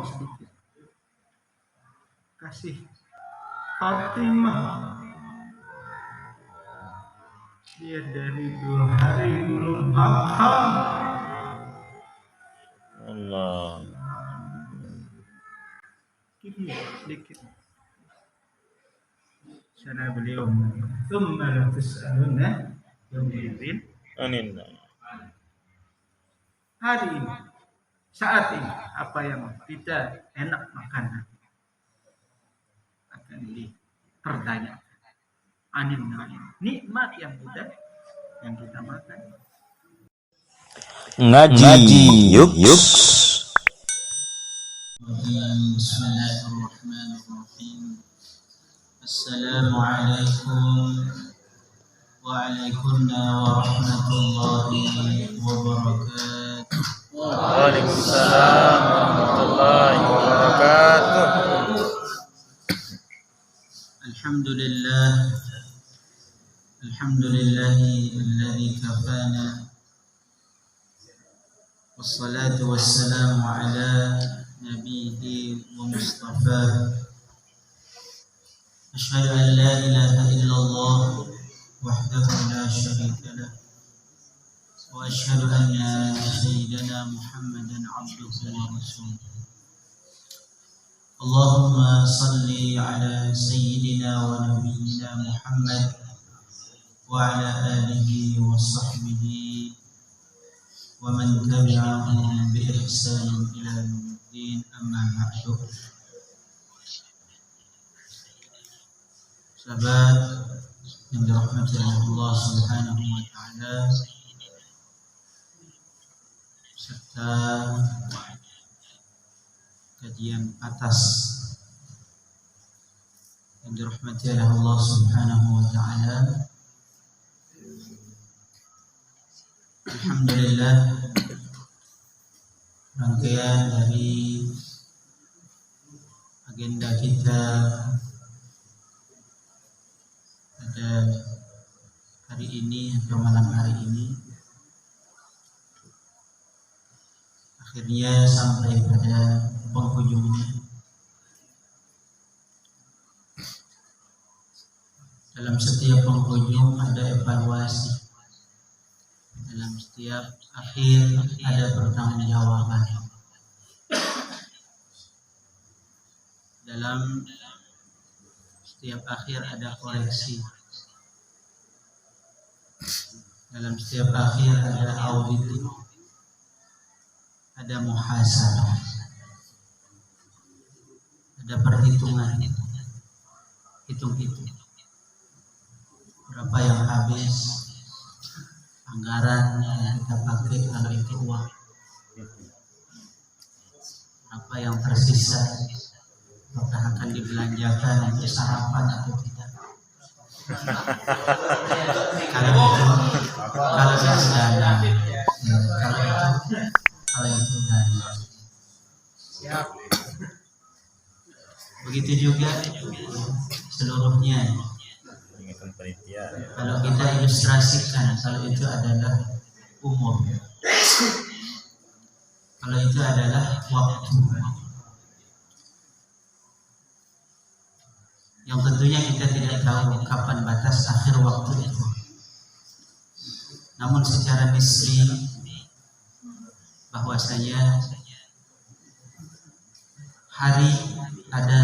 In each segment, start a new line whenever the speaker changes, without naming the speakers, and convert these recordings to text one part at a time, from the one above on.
sedikit. Kasih Fatimah. Dia dari 2 hari belum makan.
Allah.
Gini sedikit. Sana beliau thumma la tus'aluna yawmidin
Anin.
hari ini, saat ini, apa yang tidak enak makan akan dipertanyakan. Anin nikmat yang kita makan.
Ngaji yuk.
Bismillahirrahmanirrahim. Assalamualaikum waalaikumsalam warahmatullahi wabarakatuh.
Waalaikumsalam warahmatullahi wabarakatuh.
Alhamdulillahilladzi kafana wassalatu wassalamu ala nabiyhi wa mustafa. Asyhadu an la ilaha illallah wahdahu la syarika lah wa asyhadu anna sayyidana Muhammadan abduhu wa rasuluh. Allahumma salli ala sayyidina wa nabiyyina Muhammad wa ala alihi wa sahbihi wa man tabi'ahum bi ihsan ila yaumiddin, amma ba'du. Sahabat yang dirahmati Allah Subhanahu wa taala, serta kajian atas yang dirahmati Allah Subhanahu wa taala. Alhamdulillah, rangkaian dari agenda kita pada hari ini atau malam hari ini akhirnya sampai pada penghujungnya. Dalam setiap penghujung ada evaluasi, dalam setiap akhir ada pertanggungjawaban, dalam setiap akhir ada koreksi, dalam setiap akhir ada audit, ada muhasabah, ada perhitungan, hitung berapa yang habis, anggaran yang kita pakai kalau itu uang, apa yang tersisa, apakah akan dibelanjakan untuk sarapan atau tidak. Kalau itu dana, kalau itu dana. Siap. Begitu juga seluruhnya. Kalau kita ilustrasikan, kalau itu adalah umur, kalau itu adalah waktu, yang tentunya kita tidak tahu kapan batas akhir waktu itu. Namun secara nisbi bahwasanya hari ada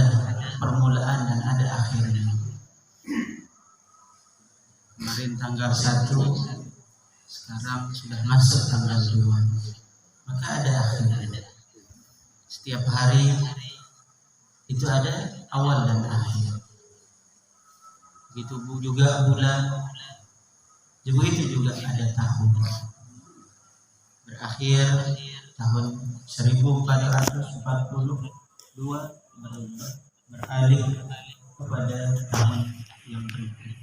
permulaan dan ada akhirnya. Kemarin tanggal 1, sekarang sudah masuk tanggal 2, maka ada akhirnya. Setiap hari itu ada awal dan akhir. Begitu juga bulan, begitu juga ada tahun. Berakhir tahun 1442 beralih kepada tahun yang berikutnya.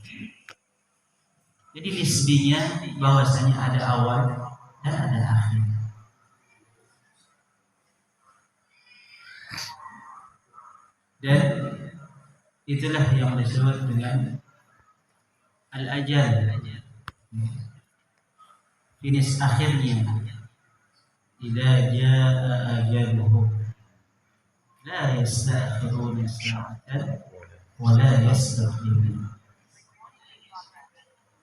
Jadi nisbinya bahwasanya ada awal dan ada akhir. Dan itulah yang disebut dengan al-ajal, finish akhirnya. Idza jaa ajaluhu, yastakhiruna sa'atan wa la yastaqdimun.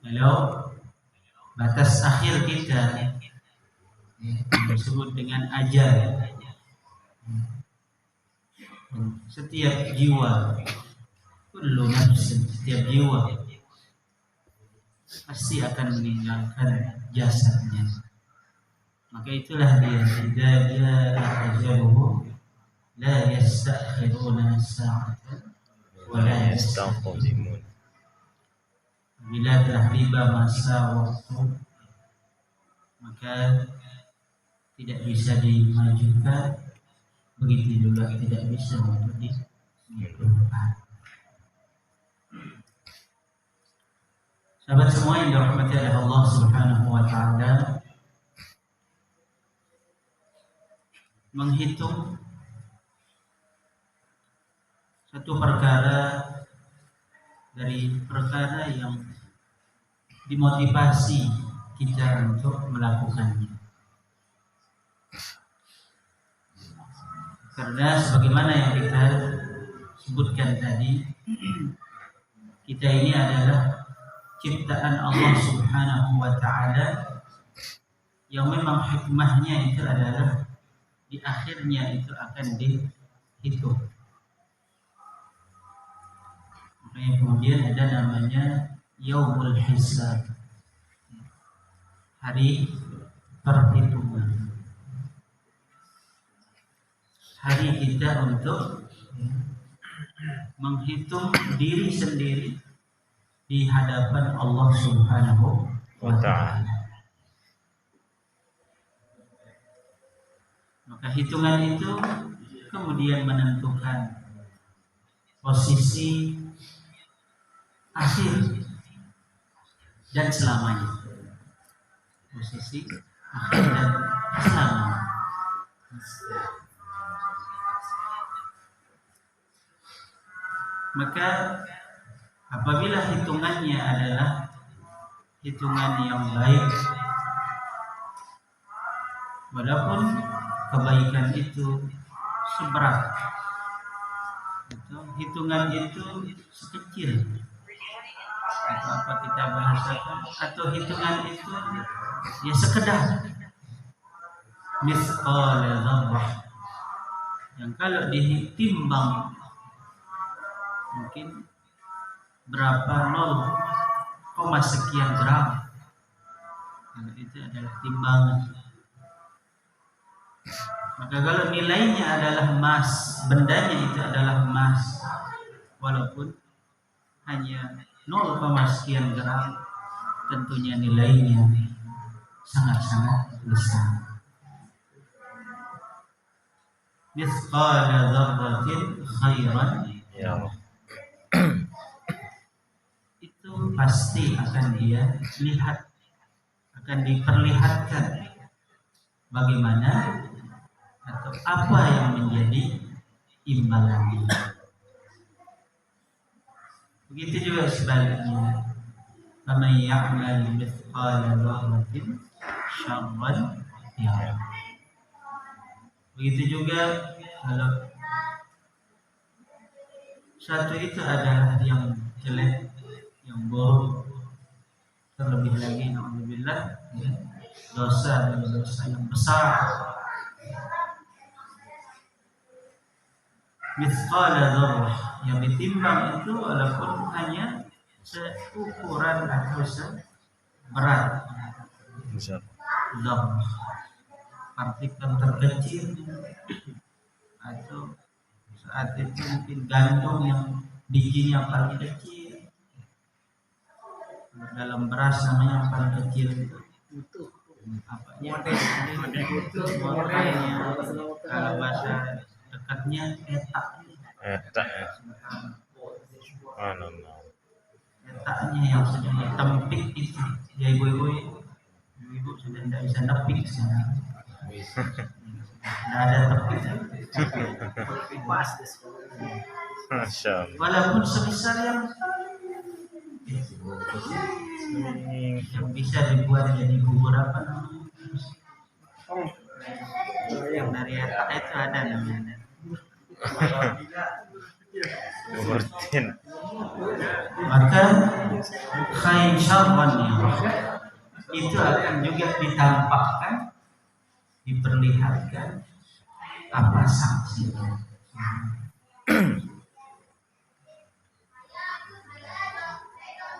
Kalau batas akhir kita disebut dengan ajal, setiap jiwa, kullu nafsin, setiap jiwa pasti akan meninggalkan jasadnya. Maka itulah dia, idza jaa ajaluhu la yastakhiruna sa'atan wa la yastaqdimun. Bila telah tiba masa waktu, maka tidak bisa dimajukan, begitu juga tidak bisa untuk diubah. Sahabat semua yang dirahmati oleh Allah Subhanahu wa taala, menghitung satu perkara dari perkara yang dimotivasi kita untuk melakukannya. Karena sebagaimana yang kita sebutkan tadi, kita ini adalah ciptaan Allah Subhanahu wa taala yang memang hikmahnya itu adalah di akhirnya itu akan dihitung. Makanya kemudian ada namanya Yaumul Hisab, hari perhitungan, hari kita untuk menghitung diri sendiri di hadapan Allah Subhanahu wa ta'ala. Maka hitungan itu kemudian menentukan posisi akhir dan selamanya. Posisi akhir dan selamanya. Maka apabila hitungannya adalah hitungan yang baik, walaupun kebaikan itu seberat, atau hitungan itu sekecil, atau apa kita bahasakan, atau hitungan itu ya sekedar mithqal dzarrah, yang kalau ditimbang mungkin berapa 0, sekian gram, kalau itu adalah timbangan. Maka kalau nilainya adalah emas, bendanya itu adalah emas, walaupun hanya 0, sekian gram, tentunya nilainya sangat-sangat besar. Mithqal dzarratin khairan yarah, itu pasti akan dia lihat, akan diperlihatkan bagaimana atau apa yang menjadi imbalannya. Begitu juga sebaliknya, faman ya'mal mithqala dzarratin syarran yarah. Begitu juga kalau satu itu adalah yang jelek, yang buruk, terlebih lagi na'udzubillah, dosa dan dosa yang besar, mithqala dzarrah, yang ditimbang itu walaupun hanya seukuran atau seberat dzarrah, partikel terkecil, atau saat itu mungkin gandum yang bijinya paling kecil. Dalam beras namanya yang paling kecil itu apanya? Kalau bahasa dekatnya etak. Etaknya yang sudah ditempik itu, ya ibu sudah tidak bisa nepik sekarang. Tidak ada tepik. Walaupun sebesar yang bisa dibuat jadi bubur apa namanya? Yang dari etak itu ada namanya.
Rutin.
Maka khain syarran itu akan juga ditampakkan, diperlihatkan apa sanksinya.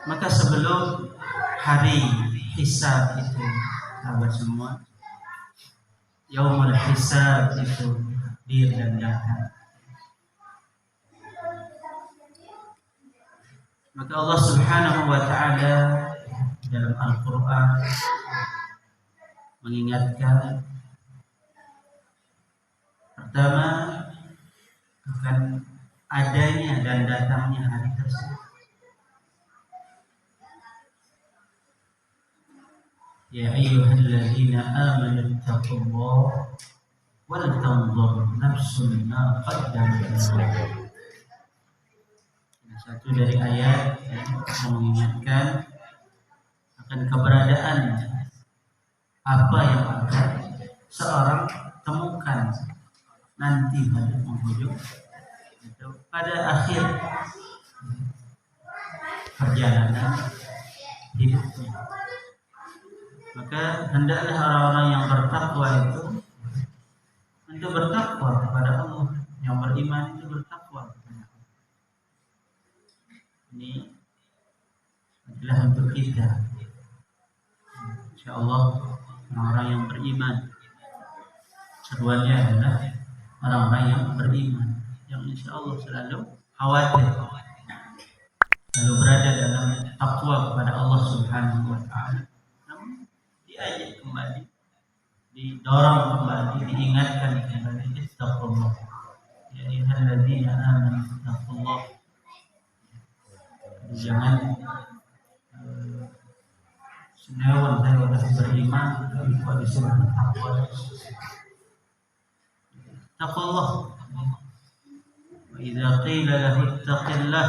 Maka sebelum hari hisab itu, sahabat semua, yaumul hisab itu hadir dan datang. Maka Allah Subhanahu wa taala dalam Al-Qur'an mengingatkan pertama akan adanya dan datangnya hari tersebut. Ya ayyuhalladzina amanu taqullaha wal tanzur nafsun ma qaddamat. Satu dari ayat yang mengingatkan akan keberadaan apa yang akan seorang temukan nanti pada penghujung atau pada akhir perjalanan hidupnya. Maka hendaklah orang-orang yang bertakwa itu untuk bertakwa kepada Allah, yang beriman itu bertakwa kepada Allah. Ini adalah untuk kita. InsyaAllah orang-orang yang beriman, seruannya adalah orang-orang yang beriman, yang InsyaAllah selalu khawatir, selalu berada dalam takwa kepada Allah Subhanahu wa taala. Namun diajak kembali, didorong kembali, diingatkan kembali, ittaqullah ya ayyuhalladzina amanu ittaqullah. Jangan senewan saya sudah beriman kok disuruh takwa. Taqullah. Wa idza qila lahu ittaqillah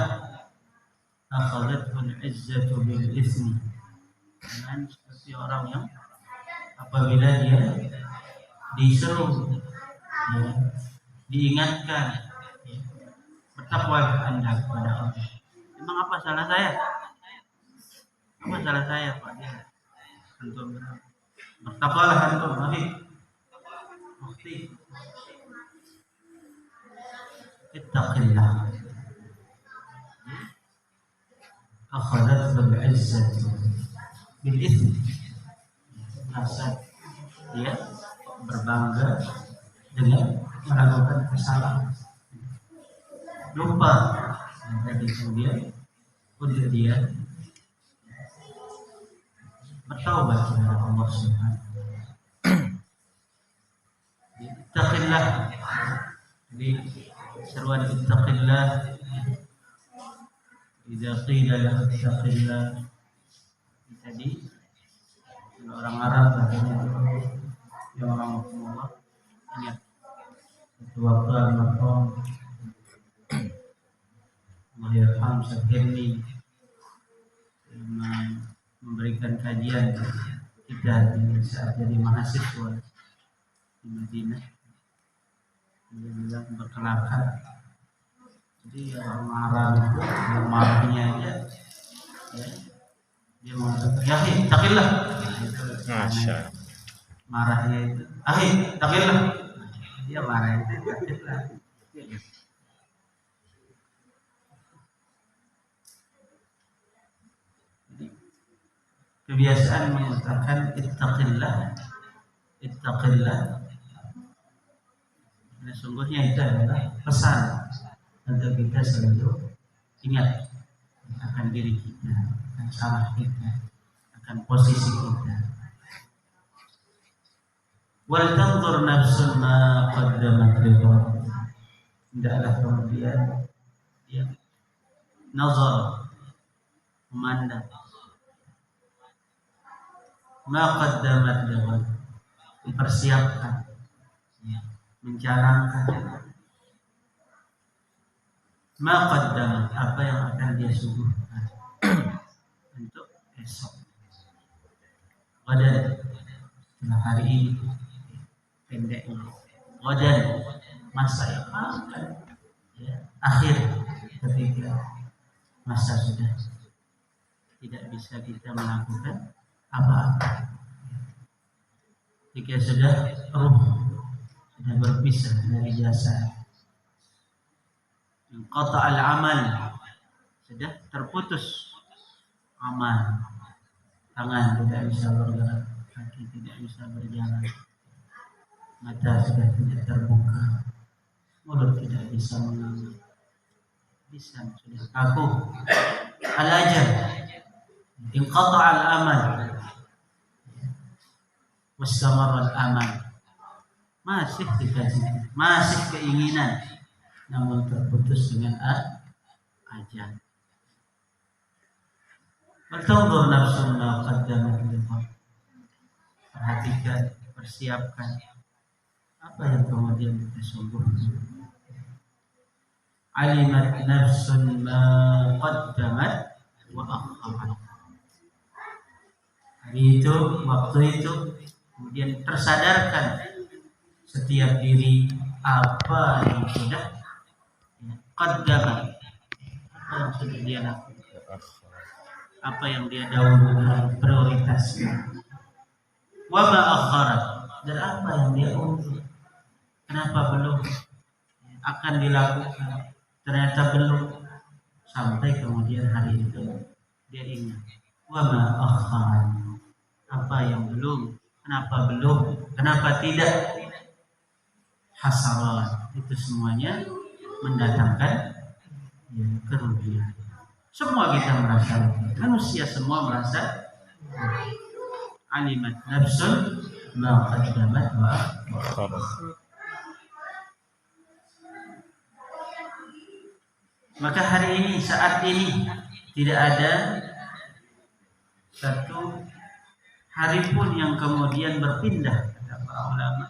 akhadhathu al-'izzatu bil itsmi. Dan seperti orang yang apabila dia disuruh, diingatkan, bertakwa Anda kepada Allah. Emang apa salah saya? Apa salah saya, Pak? Antum bertakwalah antum, Mufti. Ittaqillah. Akhadhathu al-'izzatu bil itsmi. Masa dia berbangga dengan melakukan kesalahan, lupa dari kemudian untuk dia bertaubat kepada Allah Subhanahu wa taala. Ittaqillah. Jadi seruan ittaqillah, idza qila lahu ittaqillah, tadi orang Arab katanya yang orang Allah ingat itu waktu al-maqam Mahyarham Sakirni memberikan kajian kita di saat jadi mahasiswa di Madinah. Dia bilang berkelakar. Jadi orang Arab itu yang marahnya aja, ya, dia mengatakan, ya takillah.
Masya.
Marahnya itu, takillah. Dia marah itu takillah. Kebiasaan mengatakan ittaqillah. Nah, sungguhnya itu adalah pesan untuk kita selalu ingat akan diri kita, akan salah kita, akan posisi kita. Wal tanzur nafsun ma qaddamat lighad. Hendaklah kemudian dia nazar, memandang ma qaddamat lighad, mempersiapkan, mencanangkan ma qaddamat, apa yang akan dia suguhkan untuk esok. Qadan, setelah hari ini pendeknya. Qadan, masa yang akan akhir ketika masa sudah tidak bisa kita melakukan apa-apa. Ketika sudah ruh sudah berpisah dari jasad, qata al-amal, sudah terputus amal, tangan tidak bisa bergerak, kaki tidak bisa berjalan, mata sudah tidak terbuka, mulut tidak bisa mengambil, lisan sudah kaku, al-ajal, inqata al-amal, wastamar al-amal, masih dikasih, masih keinginan, namun terputus dengan ajal. Bertawdur nafsu ma qaddamat liqad. Perhatikan, persiapkan apa yang kemudian kita sungguhkan. Alimat nafsun ma qaddamat wa akharat. Hari itu, waktu itu, kemudian tersadarkan setiap diri apa yang sudah qaddamat, apa yang sudah dia lakukan, apa yang dia dahulukan, prioritaskan. Wa ma akharat, dan apa yang dia undur, kenapa belum akan dilakukan, ternyata belum, sampai kemudian hari itu dia ingat. Wa ma akharat, apa yang belum, kenapa belum, kenapa tidak. Hasarat, itu semuanya mendatangkan kerugian. Semua kita merasa, manusia semua merasa. Alimat nafsun ma qaddamat wa akharat. Maka hari ini, saat ini, tidak ada satu hari pun yang kemudian berpindah, kata para ulama.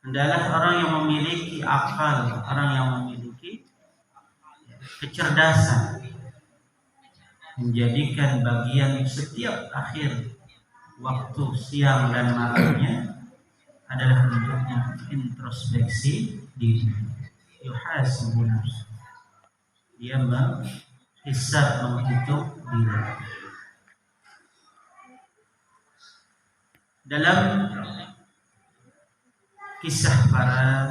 Adalah orang yang memiliki akal, orang yang memiliki kecerdasan, menjadikan bagian setiap akhir waktu siang dan malamnya adalah bentuknya introspeksi diri. Yuhasibu nafsu, dia menghisab, menghitung diri. Dalam kisah para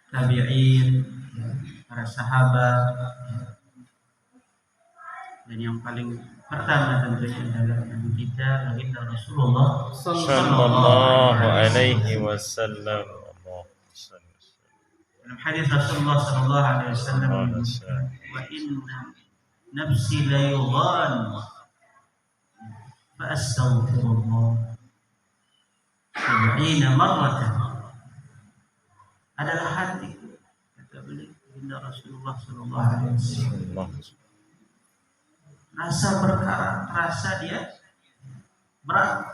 tabi'in, para sahabat, dan yang paling pertama tentunya adalah Nabi kita, baginda Rasulullah
sallallahu alaihi wasallam.
Dalam hadis Rasulullah sallallahu alaihi wasallam, wa inna nafsi la yughan fa astaghfirullah 70 marratan. Adalah hati, kata beliau, baginda Rasulullah sallallahu alaihi wasallam, rasa berkarat, rasa dia berat,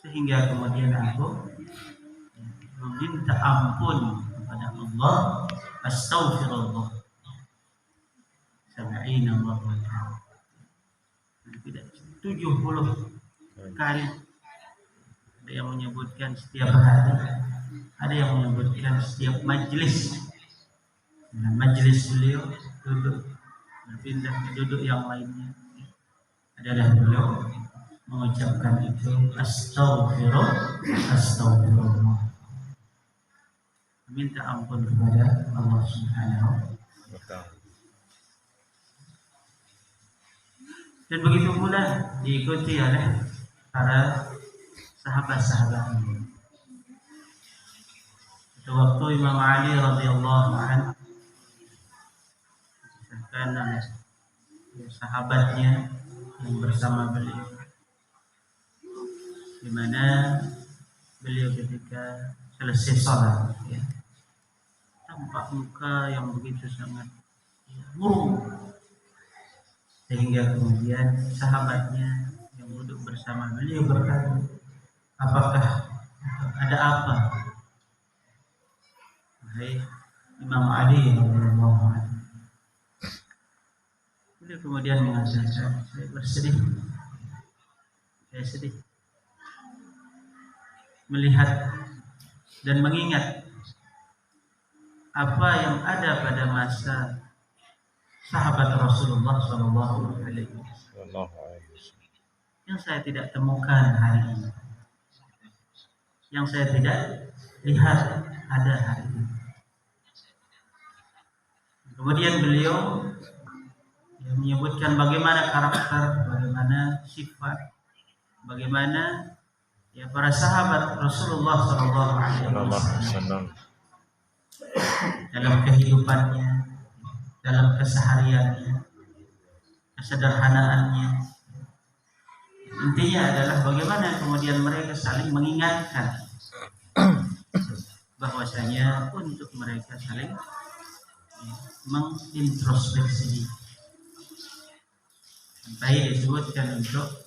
sehingga kemudian aku meminta ampun kepada Allah, astaghfirullah 70 marratan. Tidak 70 kali. Ada yang menyebutkan setiap hari, ada yang menyebutkan setiap majlis. Nah, majlis beliau duduk, berpindah ke duduk yang lainnya, adalah beliau mengucapkan itu, astaghfirullah, minta ampun kepada Allah Subhanahu wa ta'ala. Dan begitu pula diikuti oleh para sahabat-sahabat ini. Pada waktu Imam Ali radhiyallahu anhu, disahkan oleh sahabatnya yang bersama beliau, di mana beliau ketika selesai sholat, ya, tampak muka yang begitu sangat murung, sehingga kemudian sahabatnya yang duduk bersama beliau bertanya, apakah ada apa? Wahai Imam Ali radhiyallahu anhu. Beliau kemudian mengatakan, saya bersedih, saya sedih melihat dan mengingat apa yang ada pada masa sahabat Rasulullah Shallallahu Alaihi Wasallam yang saya tidak temukan hari ini, yang saya tidak lihat ada hari ini. Kemudian beliau menyebutkan bagaimana karakter, bagaimana sifat, bagaimana ya para sahabat Rasulullah Shallallahu Alaihi Wasallam dalam kehidupannya, dalam kesehariannya, kesederhanaannya. Intinya adalah bagaimana kemudian mereka saling mengingatkan bahwasanya untuk mereka saling mengintrospeksi sampai disebutkan untuk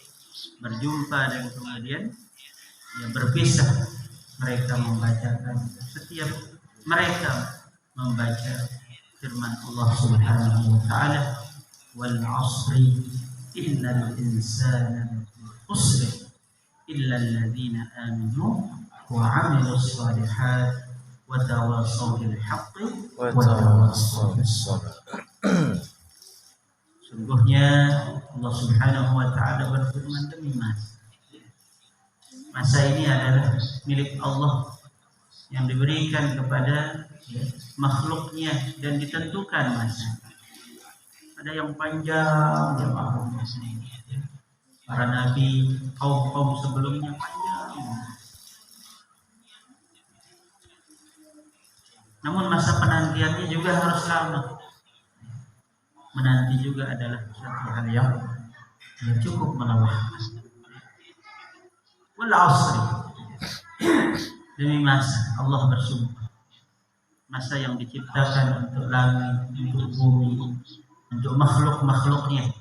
berjumpa dan kemudian ya berpisah. Mereka membacakan, setiap mereka membaca firman Allah Subhanahu wa taala, wal 'ashri innal insana lafi khusr illa alladziina aamanu wa 'amilus shalihaati wa tawassaw bil haqqi wa tawassaw bis sabr. Sungguhnya Allah Subhanahu wa taala berfirman, demi masa ini adalah milik Allah yang diberikan kepada makhluknya dan ditentukan masa. Ada yang panjang, para nabi kaum sebelumnya panjang. Namun masa penantiannya juga harus lama. Menanti juga adalah satu hal yang cukup melelahkan. Wal 'ashri, demi masa Allah bersumpah, masa yang diciptakan untuk langit, untuk bumi, untuk makhluk-makhluknya.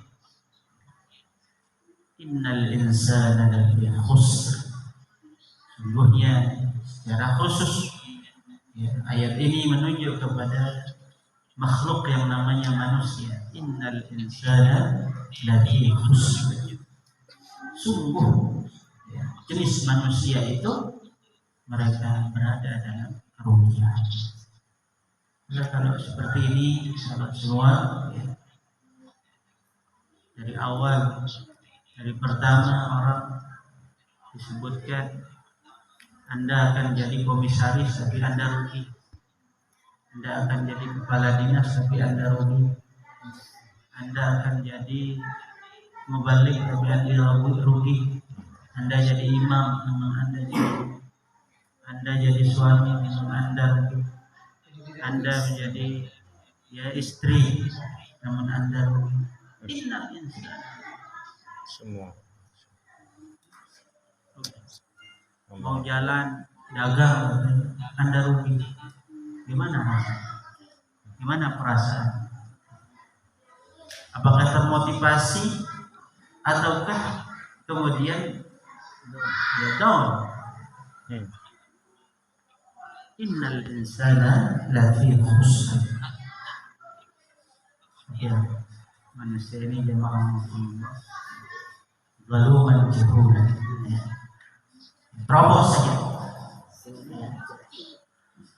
Innal insana lafi khusr, sungguhnya secara khusus ayat ini menunjuk kepada makhluk yang namanya manusia. Innal insana lafi khusr, sungguh jenis manusia itu mereka berada dalam kerugian. Nah, kalau seperti ini, sahabat semua, dari awal, dari pertama orang disebutkan Anda akan jadi komisaris tapi Anda rugi, Anda akan jadi kepala dinas tapi Anda rugi, Anda akan jadi mubalik tapi Anda rugi, Anda jadi imam namun Anda jadi suami namun Anda menjadi istri namun Anda rugi. Innal insana
semua
mau jalan dagang Anda rugi. Gimana rasanya? Gimana perasaan? Apakah termotivasi ataukah kemudian down? Innal insana lafi khusr. Ya, manusia ini jemaah Allah zaluman jahulan. Terobos saja.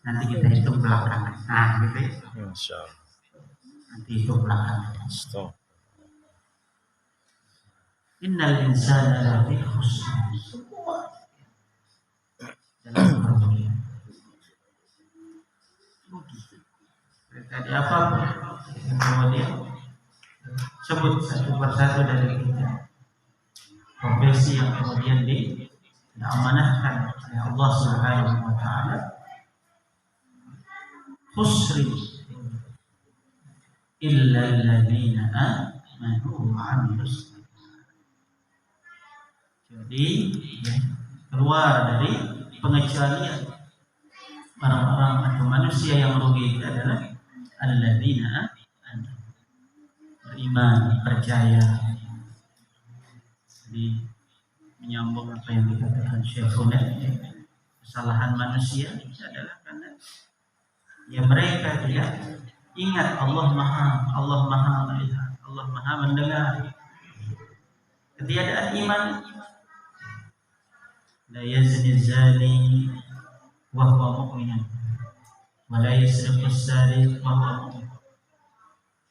Nanti kita hitung belakangan. Nah, gitu ya.
Insyaallah.
Nanti hitung belakangan.
Stop.
Innal insana lafi khusr. Dalam kerugian. Tadi apa? Kemudian sebut satu persatu dari kita profesi yang kemudian diamanahkan oleh Allah Subhanahu wa taala. Khusri illa alladziina aamanu wa 'amilus shalihaat. Jadi keluar dari pengecualian orang-orang atau manusia yang merugi itu adalah alladzina beriman, percaya. Jadi menyambung apa yang dikatakan Syekhuna, kesalahan manusia adalah karena mereka tidak ingat Allah Maha melihat, Allah Maha mendengar. Ketiadaan iman. La yazni zani wa huwa mu'minun wa la yasriqu as-sariq wa huwa mu'min.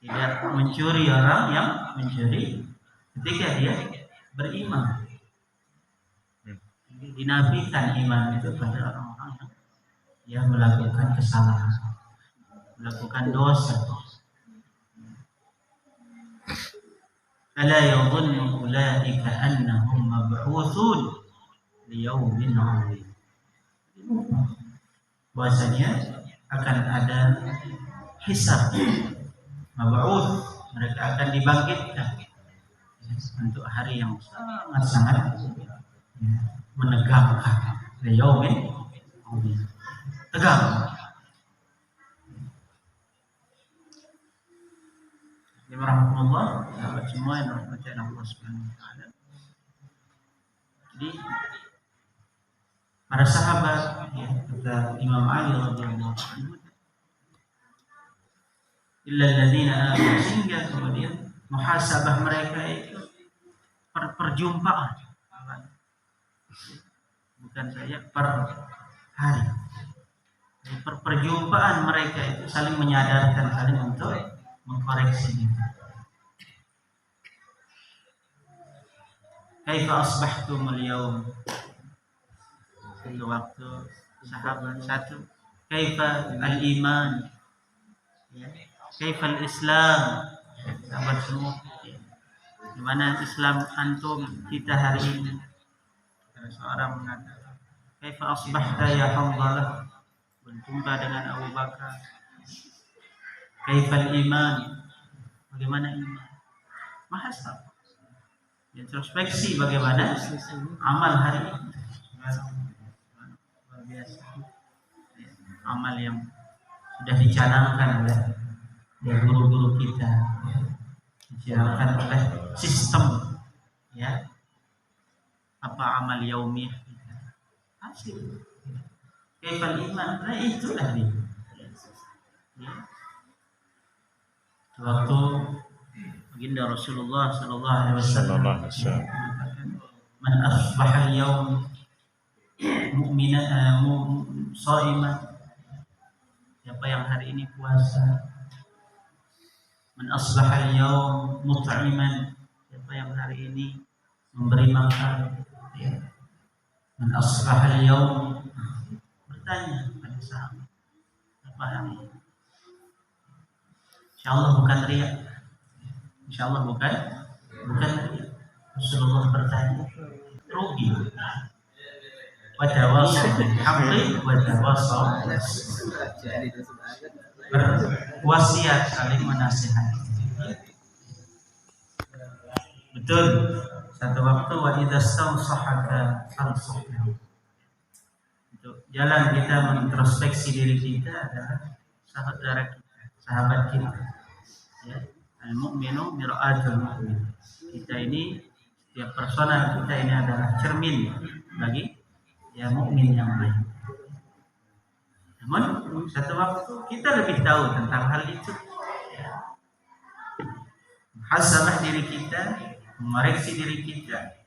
Tidak mencuri orang yang mencuri ketika dia beriman. Jadi dinafikan iman itu pada orang-orang yang melakukan kesalahan, melakukan dosa. Ala yadhunnu ulaika annahum mab'utsun liyaumin 'adzim. Bahwasanya akan ada hisab, mab'uts, mereka akan dibangkitkan untuk hari yang sangat-sangat menegangkan, liyaumin 'adzim, tegang. Bismillahirrahmanirrahim. Sahabat semua yang dirahmati Allah Subhanahu wa taala. Jadi para sahabat, ya, kata Imam Ali radhiyallahu anhu, illa alladziina aamanu, sehingga kemudian muhasabah mereka itu perjumpaan, bukan saja per hari. Perjumpaan mereka itu saling menyadarkan, saling untuk mengkoreksi itu. Kaifa asbahtum al-yawm? Satu waktu sahabat satu, kaifa al-iman? Ya. Kaifa al-islam? Sahabat semua. Ya. Gimana Islam antum kita hari ini? Ada seorang mengatakan, kaifa asbahta ya Hamzalah? Berjumpa dengan Abu Bakar. Kaifal iman? Bagaimana iman? Mahasab. Introspeksi bagaimana amal hari ini. Luar biasa. Amal yang sudah dicanangkan oleh guru-guru kita, dicanangkan oleh sistem, ya. Apa amal yaumiyah kita? Hasil. Kaifal iman? Nah itulah dia. Ya. Waktu baginda Rasulullah sallallahu alaihi wasallam man asbaha al-yawm mu'minan sha'iman, siapa yang hari ini puasa, man asbaha al-yawm mut'iman, siapa yang hari ini memberi makan, ya. Man asbaha al-yawm, bertanya pada sahabat, apa hari ini? Insyaallah bukan riya. Insyaallah bukan riya. Rasulullah bertanya, rugi. Wa tawasaw bil haqqi wa tawasaw berwasiat, saling menasihati. Betul. Satu waktu wa idza sahaka fansahhu. Untuk jalan kita mengintrospeksi diri kita adalah saudara kita, sahabat kita, ya. Al-mu'minu mir'atul mu'min. Kita ini, setiap persona kita ini adalah cermin bagi ya mukmin yang lain. Namun satu waktu kita lebih tahu tentang hal itu, ya. Muhasabah diri kita, mengoreksi diri kita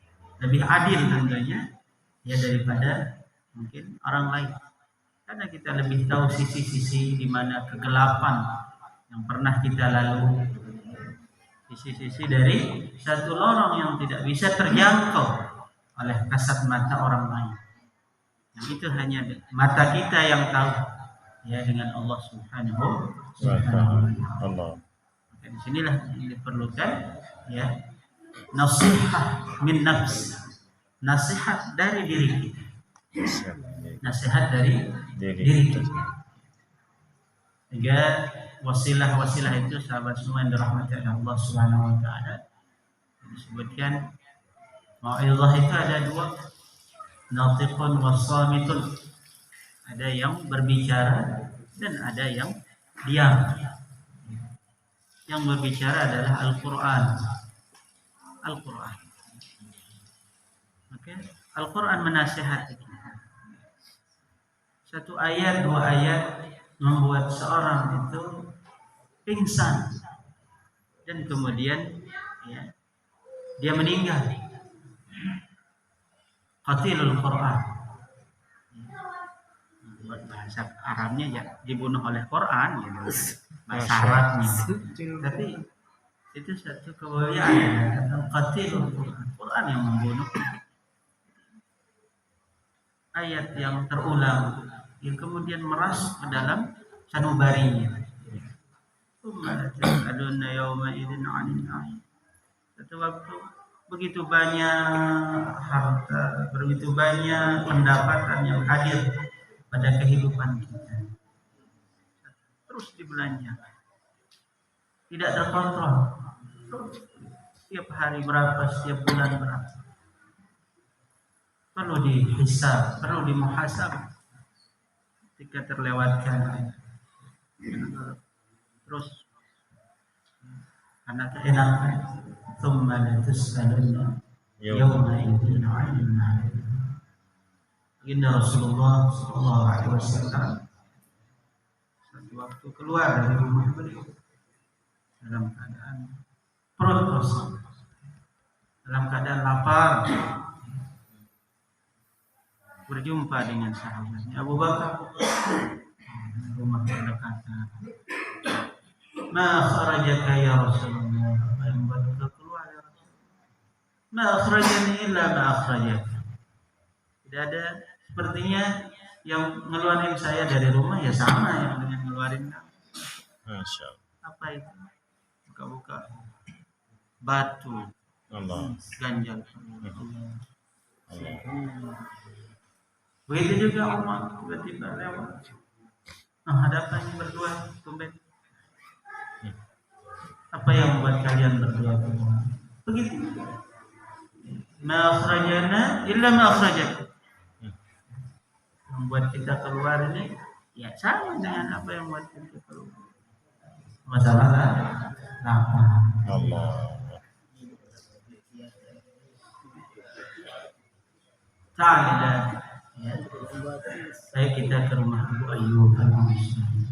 lebih adil tentunya, ya, daripada mungkin orang lain. Karena kita lebih tahu sisi-sisi di mana kegelapan yang pernah kita lalui, sisi-sisi dari satu lorong yang tidak bisa terjangkau oleh kasat mata orang lain. Yang itu hanya mata kita yang tahu, ya, dengan Allah Subhanahu wa taala. Maka di sinilah yang diperlukan, ya, nasihat min nafs, nasihat dari diri kita. Nasihat dari diri kita. Sehingga wasilah-wasilah itu, sahabat semua yang dirahmati Allah Subhanahu wa taala, disebutkan mau'izah itu ada dua, natiqun was-samitun. Ada yang berbicara dan ada yang diam. Yang berbicara adalah Al-Qur'an. Al-Qur'an. Oke, Al-Qur'an menasihati kita. Satu ayat, dua ayat membuat seorang itu pingsan dan kemudian, ya, dia meninggal. Qatilul Quran. bahasa Arabnya ya dibunuh oleh Quran gitu. Bahasa
Masya.
Arabnya. Tapi itu satu kemuliaan qatilul Quran. Quran yang membunuh, ayat yang terulang yang kemudian merasuk ke dalam sanubarinya. Aduna yauma idzin 'anil na'im. Satu waktu begitu banyak harta, begitu banyak pendapatan yang hadir pada kehidupan kita. Terus dibelanjakan. Tidak terkontrol. Setiap hari berapa, setiap bulan berapa. Perlu dihisab, perlu dimuhasabah ketika terlewatkan. Terus karena keenakan, tsumma la tus'alunna yawma idzin 'anil na'im. Inna Rasulullah sallallahu alaihi wasallam satu waktu keluar dari rumah beliau dalam keadaan perut kosong, dalam keadaan lapar, berjumpa dengan sahabatnya Abu Bakar. Rumah berdekatan. Ma kharajaka ya Rasulullah, apa yang membuat engkau keluar ya Rasulullah? Ma akhrajani illa ma akhrajaka. Tidak ada sepertinya yang ngeluarin saya dari rumah ya sama yang dengan ngeluarin kamu.
Masya
Apa itu? Buka-buka batu,
Allah.
ganjal.
Allah.
Begitu juga Umar tiba-tiba lewat. Hadapannya berdua tumben. Apa yang membuat kalian berdua keluar? Begitu. Ma akhrajana illa ma akhrajak. Membuat kita keluar ini ya sama dengan apa yang membuat kita keluar. Masalah lapar.
Allah.
Sa'idah. Ya. Saya kita ke rumah Abu Ayyub Al-Ansari.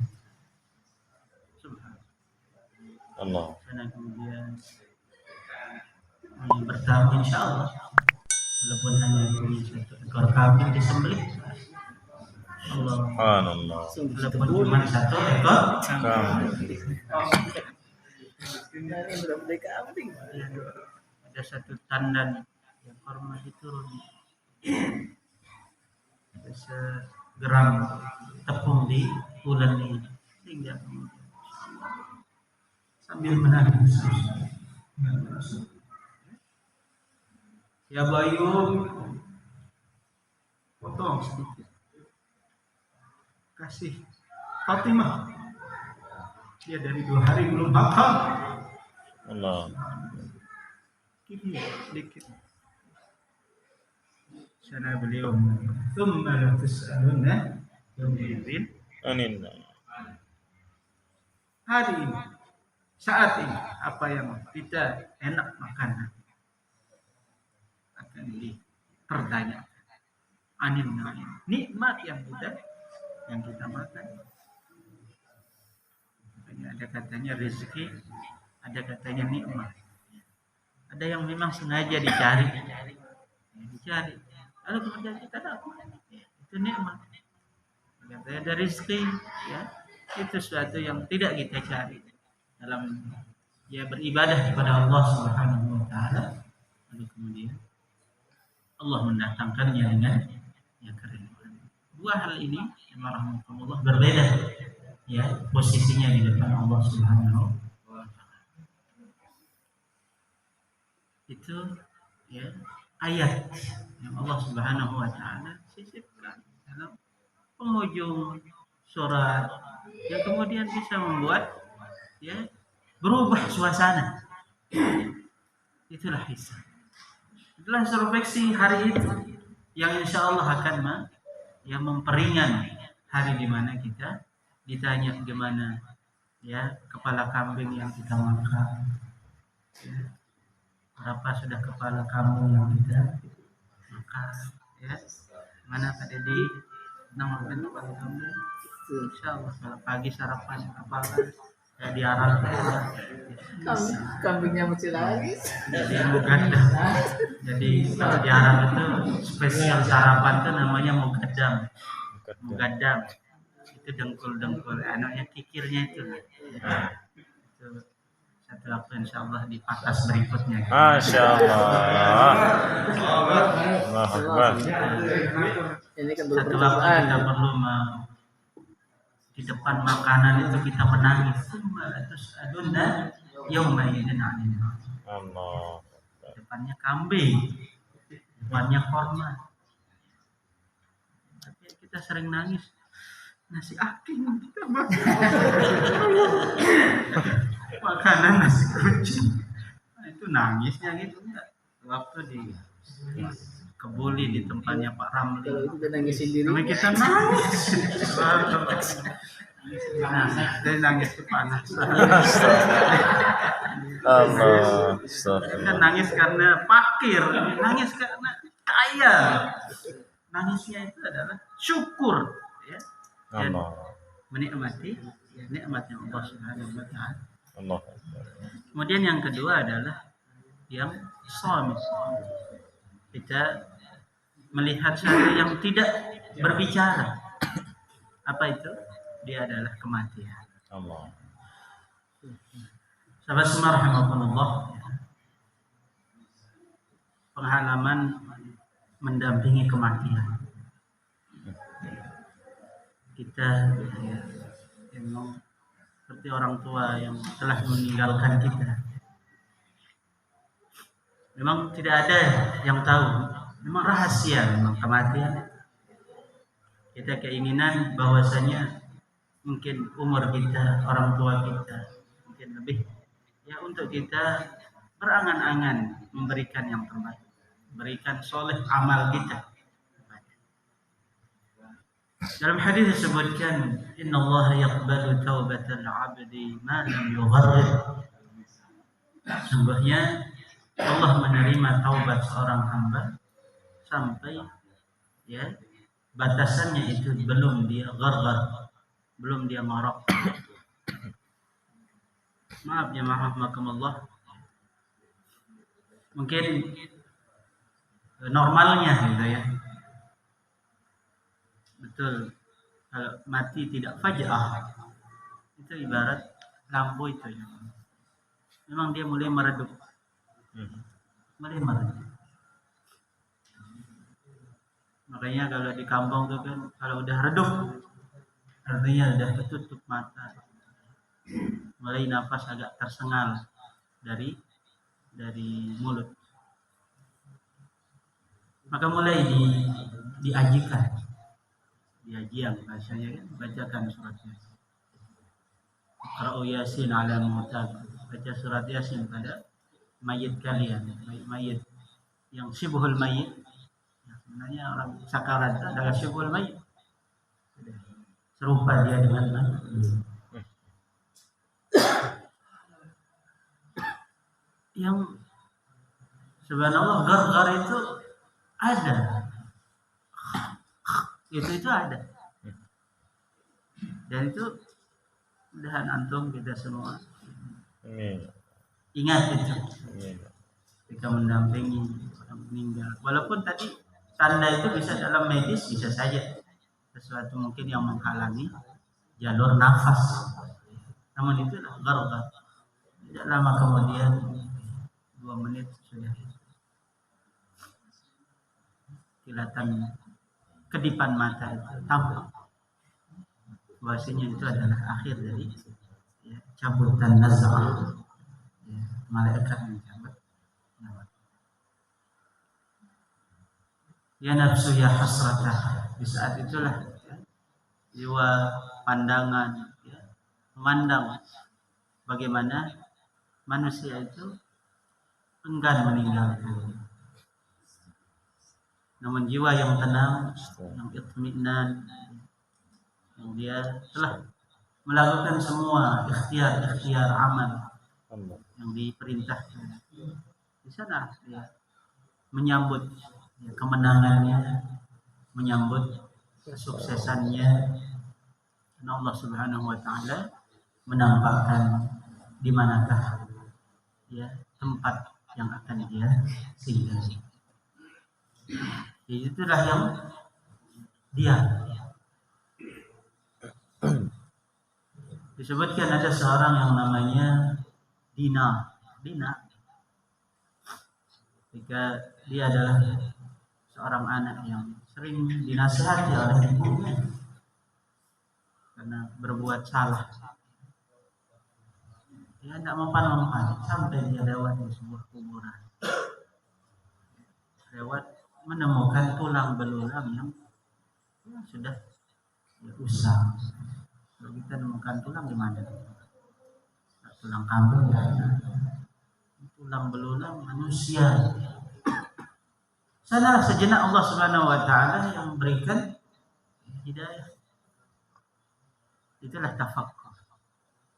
Allah.
Karena kemudian bertamu insya Allah, walaupun hanya punya satu ekor kambing disembelih. Allah.
Subhanallah.
Walaupun cuma satu ekor
kambing.
ada satu tandan yang korma diturun. Ada segeram tepung di bulan ini sehingga kemudian sambil menangis ya Bayu potong sedikit kasih Fatimah, dia dari 2 hari belum makan.
Allah.
Kini sedikit sana beliau tsumma la tus'aluna yawma idzin.
Anin.
Hari ini, saat ini, apa yang kita enak makan akan dipertanyakan. Anil na'im, nikmat yang kita makan. Ada katanya rezeki, ada katanya nikmat. Ada yang memang sengaja dicari. Lalu kemudian kita dapat, itu nikmat. Katanya ada rezeki, ya. Itu sesuatu yang tidak kita cari dalam ya beribadah kepada Allah Subhanahu wa taala. Lalu kemudian Allah mendatangkannya dengan yang keriduan. Dua hal ini yang rahmatullah berbeda ya posisinya di depan Allah Subhanahu wa taala. Itu ya ayat yang Allah Subhanahu wa taala sisipkan dalam penghujung surat yang kemudian bisa membuat ya berubah suasana. Itulah hisab. Itulah introspeksi hari itu yang insya Allah akan yang memperingan hari di mana kita ditanya gimana ya kepala kambing yang kita makan. Ya, berapa sudah kepala kambing yang kita makan? Ya, mana tadi di nama kepala kambing? Insya Allah kalau pagi sarapan apa ya diarahkan
kambingnya masih lagi
jadi mugaddam. Jadi kalau di Arab itu spesial sarapan itu namanya mugaddam. Menggadang. Itu dengkul anaknya kikirnya itu. Itu satu waktu insyaallah di pakas berikutnya.
Masya Allah. Allah Akbar.
Ini kan
Satu waktu kita perlu di depan makanan itu kita menangis. Terus aduna yauma idzin 'anil.
Allah.
Depannya kambing, depannya korma. Tapi kita sering nangis. Nasi aking kita makan. Makanan nasi kucing. Nah, itu nangisnya gitu enggak. Waktu di kebuli di tempatnya Pak Ramli.
Kalau itu udah nangis sendiri.
Tapi kita nangis. Nah, dari nangis itu panas.
Allah.
Kita nangis karena fakir, nangis karena kaya. Nangisnya itu adalah syukur, ya. Dan
Allah.
menikmati ya, nikmatnya Allah Subhanahu wa taala.
Allah.
Kemudian yang kedua adalah yang shamit. Kita melihat sesuatu yang tidak berbicara. Apa itu? Dia adalah kematian.
Allah.
Sahabat semua rahimakumullah. Pengalaman mendampingi kematian. Kita ya, memang seperti orang tua yang telah meninggalkan kita. Memang tidak ada yang tahu. Memang rahasia memang kematian. Kita keinginan bahwasanya mungkin umur kita, orang tua kita mungkin lebih ya untuk kita berangan-angan memberikan yang terbaik, berikan soleh amal kita. Dalam hadis disebutkan Inna Allah yaqbalu taubatal abdi ma lam yugharrir. Sungguhnya Allah menerima taubat seorang hamba sampai ya batasannya itu belum dia gharghar, belum dia marok. Maaf ya rahmatullah. Mungkin normalnya gitu ya. Betul. Kalau mati tidak faj'ah itu ibarat lampu itu ya. Memang dia mulai meredup. Mulai meredup. Makanya kalau di kampung tuh kan kalau udah redup artinya udah ketutup mata. Mulai nafas agak tersengal dari mulut. Maka mulai diajikan. Diajian bahasanya kan bacakan surat Yasin. Qra'u Yasin 'ala mu'tad. Baca surat Yasin pada mayit kalian, mayit yang sibhul mayit. Sebenarnya orang sakarat adalah sibhul mayit. Serupa dia dengan mayit. Yang subhanallah gar-gar itu ada. Itu ada. Dan itu mudahan antum kita semua ingat itu. Ketika mendampingi orang meninggal. Walaupun tadi tanda itu bisa dalam medis bisa saja sesuatu mungkin yang menghalangi jalur nafas. Namun itu gar-gar. Tidak lama kemudian 2 menit sudah kilatan kedipan mata itu tampak bahwasanya itu adalah akhir dari ya, cabutan naz'ah ya, malaikat mencabut nyawa. Ya nafsu ya hasratah, di saat itulah ya, jiwa pandangan ya, memandang bagaimana manusia itu enggan meninggalkan. Namun jiwa yang tenang, yang itminan, yang dia telah melakukan semua ikhtiar amal yang diperintahkan. Di sana dia menyambut ya, kemenangannya, menyambut kesuksesannya. Dan Allah Subhanahu wa taala menampakkan di manakah ya tempat yang akan dia singgahi. Itulah yang dia disebutkan ada seorang yang namanya Dina. Ketika dia adalah seorang anak yang sering dinasihati oleh ibunya karena berbuat salah. Dia tidak mempan sampai dia lewat di sebuah kuburan. Lewat menemukan tulang belulang yang sudah usang. Kalau kita menemukan tulang di mana? Tulang kambing, tulang belulang manusia. Sana sejenak Allah Subhanahu wa taala yang berikan hidayah. Itulah tafakkur.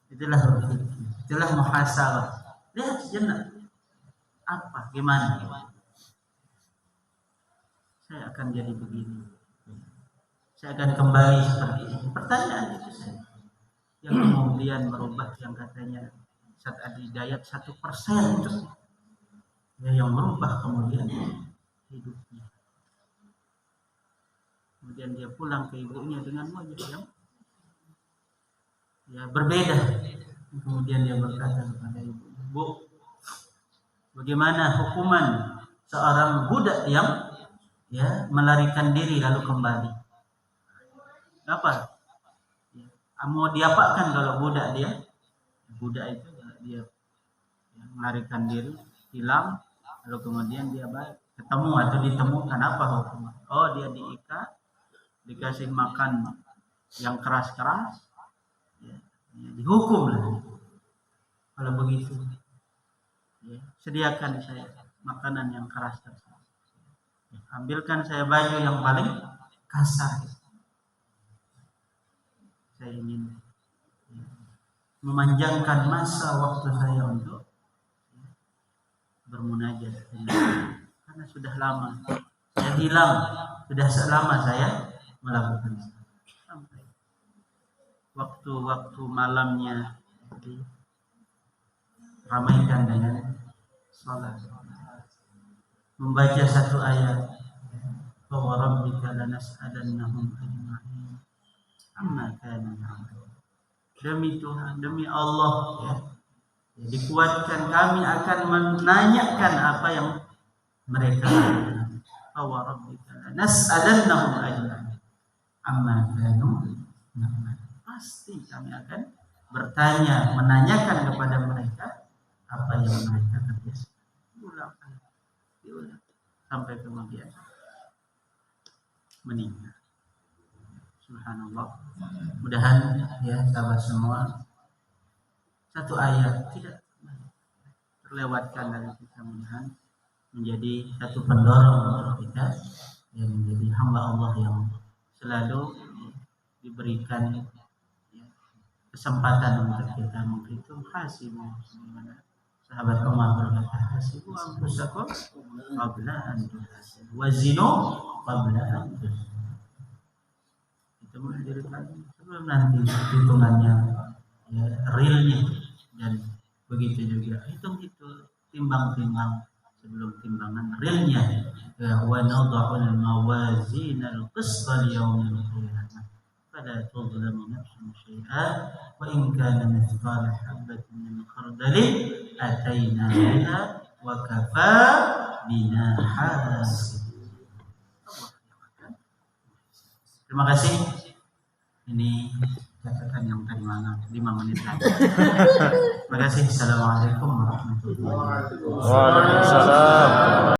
Itulah berpikir. Itulah muhasabah. Lihat sejenak. Apa? Gimana? Saya akan jadi begini. Saya akan kembali seperti ini. Pertanyaan itu saja. Yang kemudian merubah yang katanya saat ada hidayat 1% itu. Yang merubah kemudian hidupnya. Kemudian dia pulang ke ibunya dengan wajah yang berbeda. Kemudian dia berkata kepada ibu, "Bu, bagaimana hukuman seorang budak yang melarikan diri lalu kembali?" Apa? Mau diapakan kalau budak itu dia melarikan diri, hilang, lalu kemudian dia balik, ketemu atau ditemukan, apa hukuman? Oh, dia diikat, dikasih makan yang keras-keras, dihukum lah. Kalau begitu, sediakan saya makanan yang keras tersebut. Ambilkan saya baju yang paling kasar. Saya ingin memanjangkan masa waktu saya untuk bermunajat karena sudah lama saya hilang, sudah selama saya melakukan sampai waktu malamnya ramaikan dengan salat, membaca satu ayat, wa rabbika lanas'alannahum ajma'in amma kanu ya'malun. Demi Tuhan, demi Allah, dikuatkan, kami akan menanyakan apa yang mereka lakukan. Wa rabbika lanas'alannahum ajma'in amma kanu ya'malun. Pasti kami akan bertanya, menanyakan kepada mereka apa yang mereka kerjakan. Diulang sampai kemudian meninggal. Subhanallah. Mudahan sahabat semua, satu ayat tidak terlewatkan dari kita, mudahan menjadi satu pendorong untuk kita yang menjadi hamba Allah yang selalu diberikan kesempatan untuk kita menghitung hasibu. Sahabat Umar berkata, hasibu anfusakum qabla an tuhasibu wazinu qabla an tuhasibu. Itu menghadirkan sebelum nanti hitungannya realnya, dan begitu juga hitung timbang-timbang sebelum timbangan realnya. Wa nadha'ul mawazin al-qisṭa liyaumil qiyamah fala tuzlamu nafsun syai'an wa in kana mithqala habatin min khardalin ataina biha wa kafa bina hasibin. Terima kasih. Ini catatan yang tadi malam 5 menit lagi. Terima kasih. Assalamualaikum warahmatullahi wabarakatuh.
Waalaikumsalam.